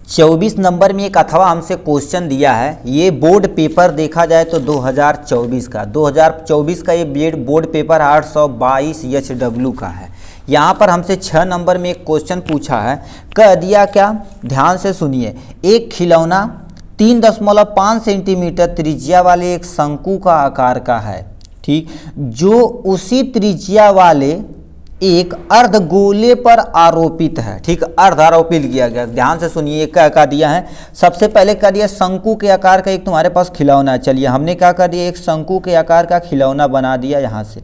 24 number में एक अथवा हमसे क्वेश्चन दिया है। ये बोर्ड पेपर देखा जाए तो 2024 का ये बोर्ड पेपर 822 HW का है। यहाँ पर हमसे 6 नंबर में एक क्वेश्चन पूछा है। कह दिया क्या, ध्यान से सुनिए। एक खिलौना 3.5 सेंटीमीटर त्रिज्या वाले एक शंकु का आकार का है, ठीक, जो उसी त्रिज्या वाले एक अर्धगोले पर आरोपित है, ठीक, अर्ध आरोपित किया गया। ध्यान से सुनिए, क्या दिया है। सबसे पहले क्या दिया, शंकु के आकार का एक तुम्हारे पास खिलौना है। चलिए हमने क्या कर दिया, एक शंकु के आकार का खिलौना बना दिया यहाँ से।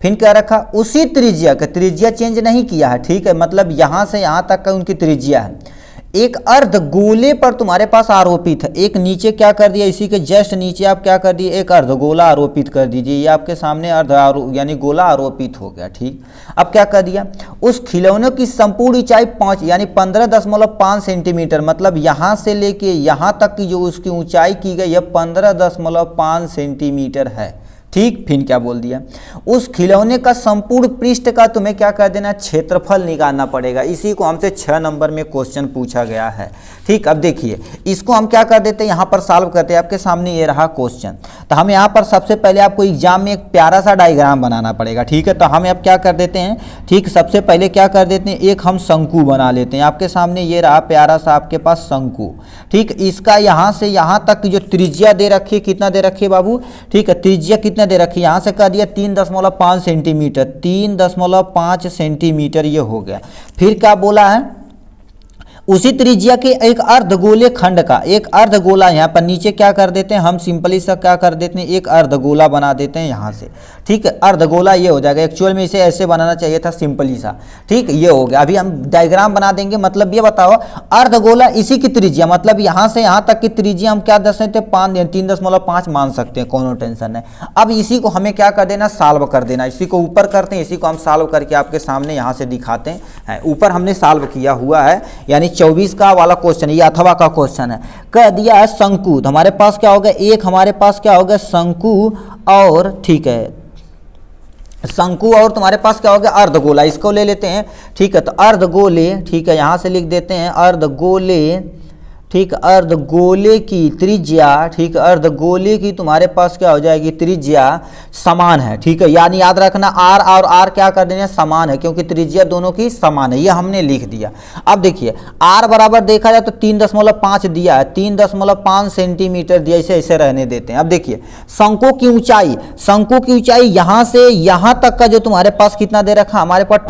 फिर क्या रखा, उसी त्रिज्या का, त्रिज्या चेंज नहीं किया है, ठीक है, मतलब यहाँ से यहाँ तक का उनकी त्रिज्या है। एक अर्धगोले पर तुम्हारे पास आरोपित है। एक नीचे क्या कर दिया, इसी के जस्ट नीचे आप क्या कर दिए, एक अर्धगोला आरोपित कर दीजिए। ये आपके सामने यानी गोला आरोपित हो गया, ठीक। अब क्या कर दिया, उस खिलौने की संपूर्ण ऊंचाई 5 यानी 15.5 सेंटीमीटर, मतलब यहाँ से लेके यहाँ तक की जो उसकी ऊंचाई की गई है 15.5 सेंटीमीटर है, ठीक। फिर क्या बोल दिया, उस खिलौने का संपूर्ण पृष्ठ का तुम्हें क्या कर देना, क्षेत्रफल निकालना पड़ेगा। इसी को हमसे 6 नंबर में क्वेश्चन पूछा गया है, ठीक। अब देखिए इसको हम क्या कर देते हैं, यहाँ पर सॉल्व करते हैं। आपके सामने ये रहा क्वेश्चन, तो हम यहाँ पर सबसे पहले आपको एग्जाम में एक प्यारा सा डायग्राम बनाना पड़ेगा, ठीक है। तो हम अब क्या कर देते हैं, ठीक, सबसे पहले क्या कर देते हैं, एक हम शंकु बना लेते हैं। आपके सामने ये रहा प्यारा सा आपके पास शंकु, ठीक। इसका यहाँ से यहाँ तक की जो त्रिज्या दे रखी है, कितना दे रखी है बाबू, ठीक है, त्रिज्या कितना दे रखी है, यहाँ से कर दिया 3.5 सेंटीमीटर, 3.5 सेंटीमीटर ये हो गया। फिर क्या बोला है, उसी त्रिज्या के एक अर्धगोले खंड का, एक अर्धगोला यहाँ पर नीचे क्या कर देते हैं, हम सिंपली सा क्या कर देते हैं, एक अर्धगोला बना देते हैं यहाँ से, ठीक है। अर्धगोला ये हो जाएगा, एक्चुअल में इसे ऐसे बनाना चाहिए था, सिंपली सा, ठीक, ये हो गया। अभी हम डायग्राम बना देंगे। मतलब ये बताओ, अर्धगोला इसी की त्रिज्या, मतलब यहाँ से यहाँ तक की त्रिज्या हम क्या दे सकते हैं, 3.5 मान सकते हैं, कोनो टेंशन है। अब इसी को हमें क्या कर देना, सॉल्व कर देना। इसी को ऊपर करते हैं, इसी को हम सॉल्व करके आपके सामने यहाँ से दिखाते हैं। ऊपर हमने सॉल्व किया हुआ है, यानी 24 का वाला क्वेश्चन, ये अथवा का क्वेश्चन है। कह दिया है शंकु, तो हमारे पास क्या होगा, एक हमारे पास क्या होगा शंकु, और ठीक है शंकु, और तुम्हारे पास क्या होगा अर्धगोला। इसको ले लेते हैं, ठीक है। तो अर्धगोले, ठीक है, यहाँ से लिख देते हैं अर्धगोले, ठीक, अर्धगोले की त्रिज्या, ठीक, अर्धगोले की तुम्हारे पास क्या हो जाएगी, त्रिज्या समान है, ठीक है। यानी याद रखना आर और आर क्या कर देना, समान है, क्योंकि त्रिज्या दोनों की समान है, ये हमने लिख दिया। अब देखिए आर बराबर देखा जाए तो 3.5 दिया है, 3.5 सेंटीमीटर दिया, इसे ऐसे रहने देते हैं। अब देखिए शंकु की ऊंचाई, शंकु की ऊंचाई यहाँ से यहाँ तक का जो तुम्हारे पास कितना दे रखा, हमारे पास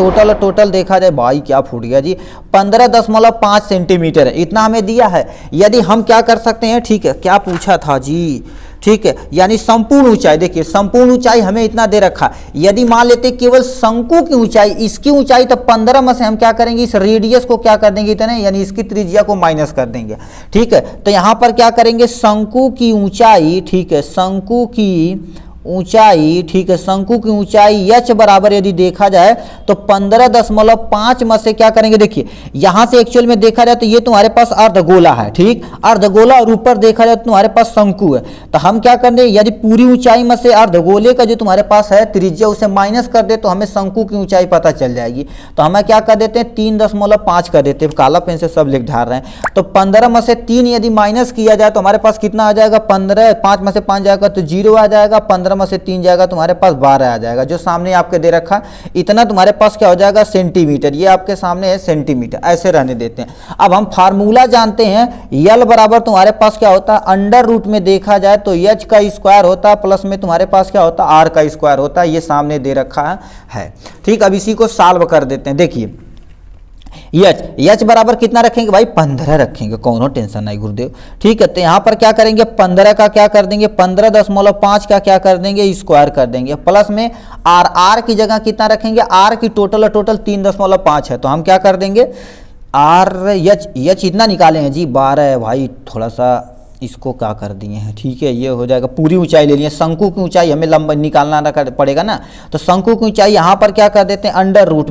टोटल देखा जाए, भाई क्या फूट गया जी, 15.5 सेंटीमीटर है, इतना हमें दिया है। यदि हम क्या कर सकते हैं, ठीक है, क्या पूछा था जी, ठीक है, यानी संपूर्ण ऊंचाई, देखिए संपूर्ण ऊंचाई हमें इतना दे रखा। यदि मान लेते केवल शंकु की ऊंचाई, इसकी ऊंचाई, तो 15 में से हम क्या करेंगे, इस रेडियस को क्या कर देंगे इतने, यानी इसकी त्रिज्या को माइनस कर देंगे, ठीक है। तो यहां पर क्या करेंगे, शंकु की ऊंचाई, ठीक है, शंकु की ऊंचाई, ठीक है, शंकु की ऊंचाई h बराबर यदि देखा जाए तो 15.5 में से क्या करेंगे, देखिए यहां से एक्चुअल में देखा जाए तो ये तुम्हारे पास अर्धगोला है, ठीक, अर्धगोला, और ऊपर देखा जाए तो तुम्हारे पास शंकु है। तो हम क्या कर दें, यदि पूरी ऊंचाई में से अर्धगोले का जो तुम्हारे पास है त्रिज्या उसे माइनस कर दे तो हमें शंकु की ऊंचाई पता चल जाएगी। तो हमें क्या कर देते हैं, 3.5 कर देते हैं, काला पेन से सब लिख ढाल रहे हैं। तो 15 में से 3 यदि माइनस किया जाए तो हमारे पास कितना आ जाएगा, 15, 5 में से 5 जाएगा तो 0 आ जाएगा, 15 में से 3 जाएगा तुम्हारे पास 12 आ जाएगा, जो सामने आपके दे रखा इतना तुम्हारे पास क्या हो जाएगा, सेंटीमीटर, ये आपके सामने है सेंटीमीटर, ऐसे रहने देते हैं। अब हम फार्मूला जानते हैं, यल बराबर तुम्हारे पास क्या होता है, अंडर रूट में देखा जाए तो एच का स्क्वायर होता है, प्लस में तुम्हारे पास क्या होता है, आर का स्क्वायर होता है, ये सामने दे रखा है, ठीक। अब इसी को सॉल्व कर देते हैं। देखिए एच बराबर कितना रखेंगे भाई, 15 रखेंगे, कोनो टेंशन नहीं गुरुदेव, ठीक है। तो यहाँ पर क्या करेंगे, 15 का क्या कर देंगे, 15.5 का क्या कर देंगे, स्क्वायर कर देंगे, प्लस में आर की जगह कितना रखेंगे, आर की टोटल 3.5 है, तो हम क्या कर देंगे, आर एच इतना निकाले हैं जी 12 है भाई, थोड़ा सा इसको क्या कर दिए हैं, ठीक है, ये हो जाएगा, पूरी ऊंचाई ले लिए, शंकु की ऊंचाई हमें लंबा निकालना पड़ेगा ना, तो शंकु की ऊंचाई यहाँ पर क्या कर देते हैं अंडर रूट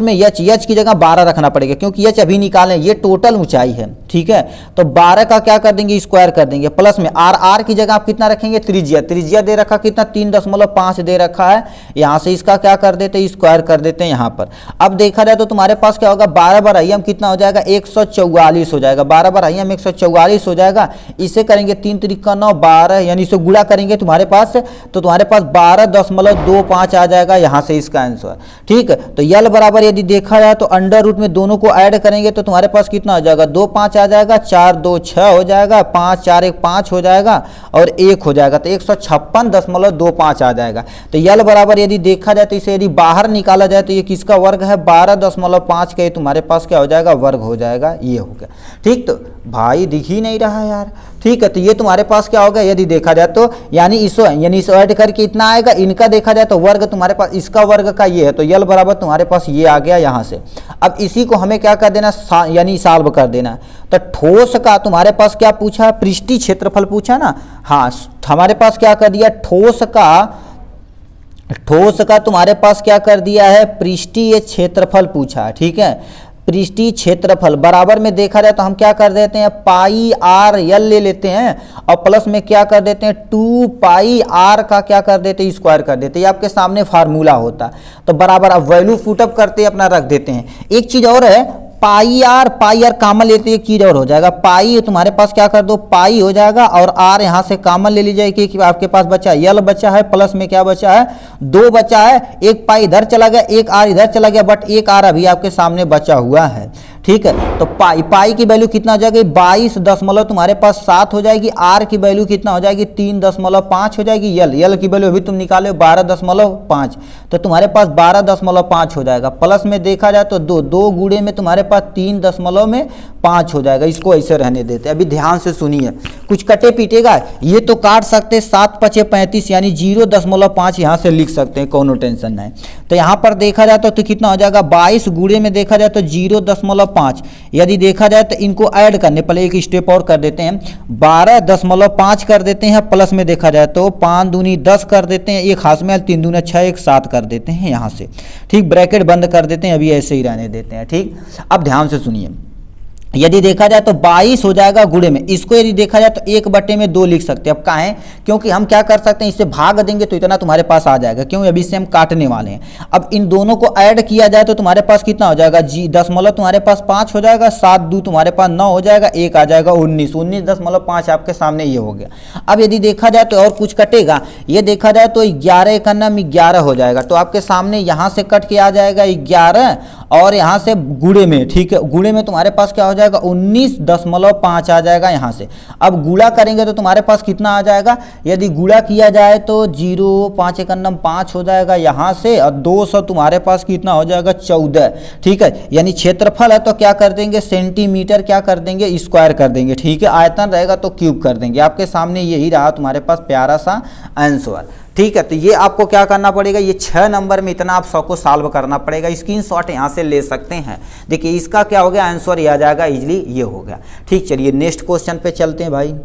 में एच की जगह 12 रखना पड़ेगा, क्योंकि एच अभी निकालें, ये टोटल ऊंचाई है, ठीक है। तो 12 का क्या कर देंगे स्क्वायर कर देंगे, प्लस में आर की जगह आप कितना रखेंगे, त्रिज्या दे रखा कितना 3.5 दे रखा है, यहाँ से इसका क्या कर देते हैं स्क्वायर कर देते हैं यहाँ पर। अब देखा जाए तो तुम्हारे पास क्या होगा 12 बार IM कितना हो जाएगा 144 हो जाएगा, 12 बार IM 144 हो जाएगा। इसे करेंगे 3 त्रिका 9 12, यानी इसे गुणा करेंगे तुम्हारे पास, तो तुम्हारे पास 12.25 आ जाएगा, यहाँ से इसका आंसर, ठीक है। तो यल बराबर यदि देखा जाए तो अंडर रूट में दोनों को ऐड करेंगे तो तुम्हारे पास कितना हो जाएगा 2 5 आ जाएगा, 4 2 6 हो जाएगा, 5 4 1 5 हो जाएगा और 1 हो जाएगा, तो 156.25 आ जाएगा। तो यल बराबर यदि देखा जाए तो इसे यदि बाहर निकाला जाए तो ये किसका वर्ग है 12.5 का, ये तुम्हारे पास क्या हो जाएगा वर्ग हो जाएगा, ये हो गया, ठीक। तो भाई दिख ही नहीं रहा यार, ठीक है। तो ये तुम्हारे पास क्या होगा यदि देखा जाए तो, यानी इसो ऐड करके इतना आएगा, इनका देखा जाए तो वर्ग तुम्हारे पास इसका वर्ग का ये है, तो यल बराबर तुम्हारे पास ये आ गया यहाँ से। अब इसी को हमें क्या कर देना यानी सॉल्व कर देना। तो ठोस का तुम्हारे पास क्या पूछा, पृष्ठीय क्षेत्रफल पूछा ना, हाँ हमारे पास क्या कर दिया ठोस का तुम्हारे पास क्या कर दिया है पृष्ठीय क्षेत्रफल पूछा, ठीक है। पृष्ठीय क्षेत्रफल बराबर में देखा जाए तो हम क्या कर देते हैं पाई आर यल ले लेते हैं और प्लस में क्या कर देते हैं 2 पाई आर का क्या कर देते हैं स्क्वायर कर देते हैं, ये आपके सामने फार्मूला होता। तो बराबर आप वैल्यू पुटअप करते हैं अपना रख देते हैं। एक चीज और है पाई आर कामन लेते एक चीज और हो जाएगा, पाई तुम्हारे पास क्या कर दो पाई हो जाएगा और आर यहाँ से कामन ले लीजिए कि आपके पास बचा यल बचा है, प्लस में क्या बचा है 2 बचा है, एक पाई इधर चला गया एक आर इधर चला गया, बट एक आर अभी आपके सामने बचा हुआ है, ठीक है। तो पाई की वैल्यू कितना हो जाएगी 22 तुम्हारे पास 7 हो जाएगी, आर की वैल्यू कितना हो जाएगी 3.5 हो जाएगी, यल की वैल्यू अभी तुम निकाले 12.5, तो तुम्हारे पास 12.5 हो जाएगा। प्लस में देखा जाए तो 2 गुणे में तुम्हारे पास 3.5 हो जाएगा, इसको ऐसे रहने देते। अभी ध्यान से सुनिए, कुछ कटे पीटेगा ये तो काट सकते 7 5 35 यानी 0.5 यहाँ से लिख सकते हैं, कोनो टेंशन नहीं। तो यहाँ पर देखा जाए तो कितना हो जाएगा 22 गुणे में देखा जाए तो 0.5, यदि देखा जाए तो इनको ऐड करने पहले एक स्टेप और कर देते हैं 12.5 कर देते हैं, प्लस में देखा जाए तो 5 दूनी 10 कर देते हैं, एक हाथ में 3 दूनी 6 1 7 कर देते हैं यहाँ से, ठीक। ब्रैकेट बंद कर देते हैं, अभी ऐसे ही रहने देते हैं, ठीक। अब ध्यान से सुनिए, यदि देखा जाए तो 22 हो जाएगा गुणे में, इसको यदि देखा जाए तो 1/2 लिख सकते हैं। अब कहाँ है, क्योंकि हम क्या कर सकते हैं इससे भाग देंगे तो इतना तुम्हारे पास आ जाएगा, क्यों अभी से हम काटने वाले हैं। अब इन दोनों को ऐड किया जाए तो तुम्हारे पास कितना हो जाएगा दशमलव तुम्हारे पास 5 हो जाएगा, 7 2 तुम्हारे पास 9 हो जाएगा, 1 आ जाएगा 19.5 आपके सामने ये हो गया। अब यदि देखा जाए तो और कुछ कटेगा, ये देखा जाए तो 11 का नाम 11 हो जाएगा, तो आपके सामने यहाँ से कट के आ जाएगा 11 और यहाँ से गुणे में, ठीक है, गुणे में तुम्हारे पास क्या हो जाएगा 19.5 आ जाएगा यहाँ से। अब गुणा करेंगे तो तुम्हारे पास कितना आ जाएगा, यदि गुणा किया जाए तो 0 5 1 5 हो जाएगा यहाँ से, और 200 तुम्हारे पास कितना हो जाएगा 14, ठीक है। यानी क्षेत्रफल है तो क्या कर देंगे सेंटीमीटर क्या कर देंगे स्क्वायर कर देंगे, ठीक है। आयतन रहेगा तो क्यूब कर देंगे। आपके सामने यही रहा तुम्हारे पास प्यारा सा आंसर, ठीक है। तो ये आपको क्या करना पड़ेगा, ये 6 नंबर में इतना आप 100 को सॉल्व करना पड़ेगा। स्क्रीनशॉट यहाँ से ले सकते हैं। देखिए इसका क्या हो गया आंसर, ये आ जाएगा इजीली, ये हो गया, ठीक। चलिए नेक्स्ट क्वेश्चन पे चलते हैं भाई।